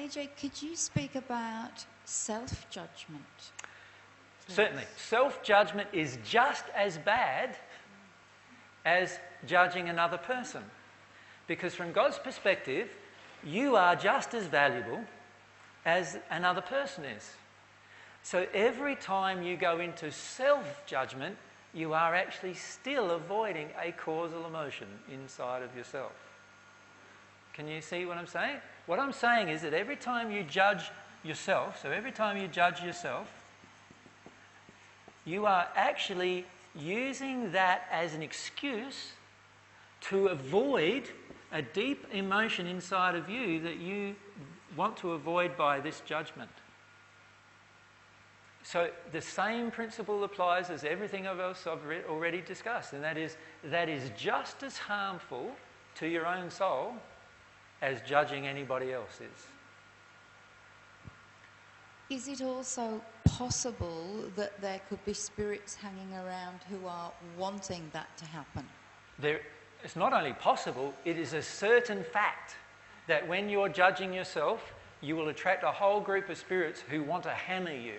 AJ, could you speak about self-judgment? Certainly. Self-judgment is just as bad as judging another person. Because from God's perspective, you are just as valuable as another person is. So every time you go into self-judgment, you are actually still avoiding a causal emotion inside of yourself. Can you see what I'm saying? What I'm saying is that every time you judge yourself, you are actually using that as an excuse to avoid a deep emotion inside of you that you want to avoid by this judgment. So the same principle applies as everything else I've already discussed, and that is just as harmful to your own soul as judging anybody else is. Is it also possible that there could be spirits hanging around who are wanting that to happen? It's not only possible, it is a certain fact that when you're judging yourself, you will attract a whole group of spirits who want to hammer you.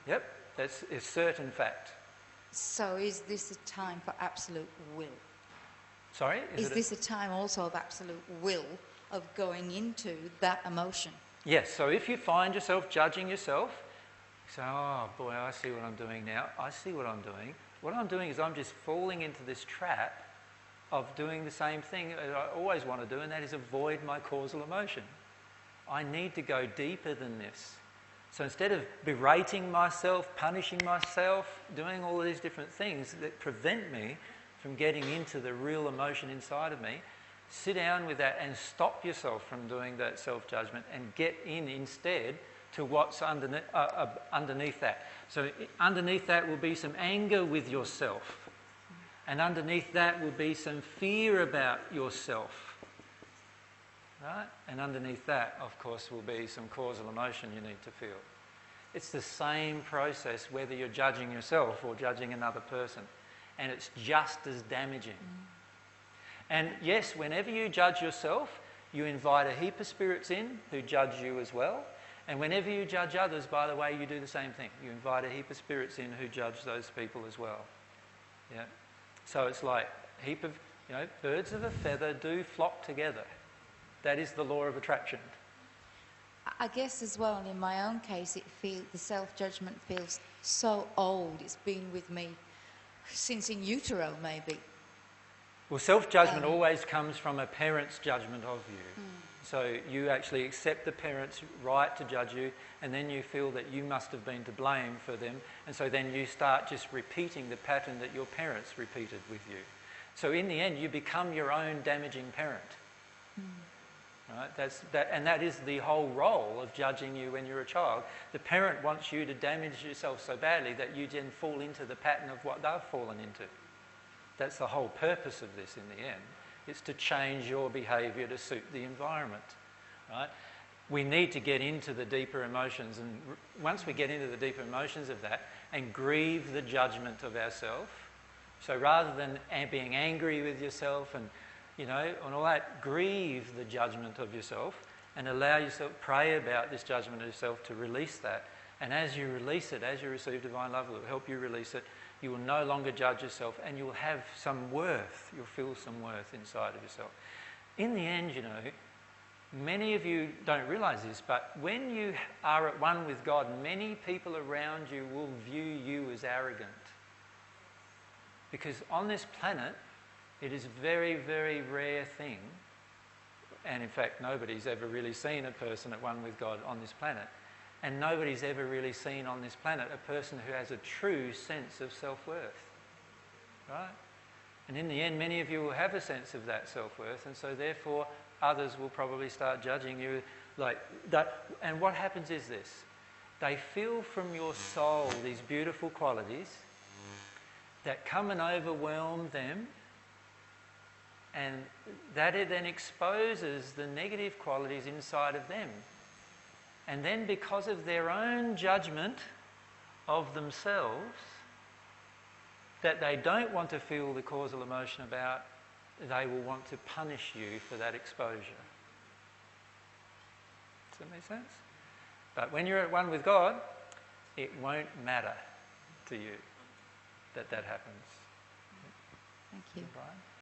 Yep, that's a certain fact. So is this a time for absolute will? Sorry? Is this a time also of absolute will, of going into that emotion? Yes, so if you find yourself judging yourself, you say, oh boy, I see what I'm doing now. I see what I'm doing. What I'm doing is I'm just falling into this trap of doing the same thing that I always want to do, and that is avoid my causal emotion. I need to go deeper than this. So instead of berating myself, punishing myself, doing all these different things that prevent me from getting into the real emotion inside of me, sit down with that and stop yourself from doing that self-judgment and get in instead to what's underneath that. So underneath that will be some anger with yourself. And underneath that will be some fear about yourself. Right? And underneath that, of course, will be some causal emotion you need to feel. It's the same process whether you're judging yourself or judging another person. And it's just as damaging. And yes, whenever you judge yourself, you invite a heap of spirits in who judge you as well. And whenever you judge others, by the way, you do the same thing. You invite a heap of spirits in who judge those people as well. Yeah. So it's like a heap of, birds of a feather do flock together. That is the law of attraction. I guess as well, in my own case, the self-judgment feels so old. It's been with me since in utero, maybe. Well, self-judgment always comes from a parent's judgment of you. So you actually accept the parent's right to judge you, and then you feel that you must have been to blame for them, and so then you start just repeating the pattern that your parents repeated with you. So in the end, you become your own damaging parent. Right? That is the whole role of judging you when you're a child. The parent wants you to damage yourself so badly that you then fall into the pattern of what they've fallen into. That's the whole purpose of this in the end. It's to change your behaviour to suit the environment. Right? We need to get into the deeper emotions, and once we get into the deeper emotions of that and grieve the judgment of ourselves, so rather than being angry with yourself and and all that, grieve the judgment of yourself and allow yourself, pray about this judgment of yourself to release that. And as you release it, as you receive divine love that will help you release it, you will no longer judge yourself and you will have some worth. You'll feel some worth inside of yourself. In the end, many of you don't realise this, but when you are at one with God, many people around you will view you as arrogant. Because on this planet, it is a very, very rare thing, and in fact nobody's ever really seen a person at one with God on this planet, and nobody's ever really seen on this planet a person who has a true sense of self-worth, right? And in the end, many of you will have a sense of that self-worth, and so therefore others will probably start judging you like that. And what happens is this: they feel from your soul these beautiful qualities that come and overwhelm them, and that it then exposes the negative qualities inside of them. And then because of their own judgment of themselves, that they don't want to feel the causal emotion about, they will want to punish you for that exposure. Does that make sense? But when you're at one with God, it won't matter to you that happens. Thank you. Brian?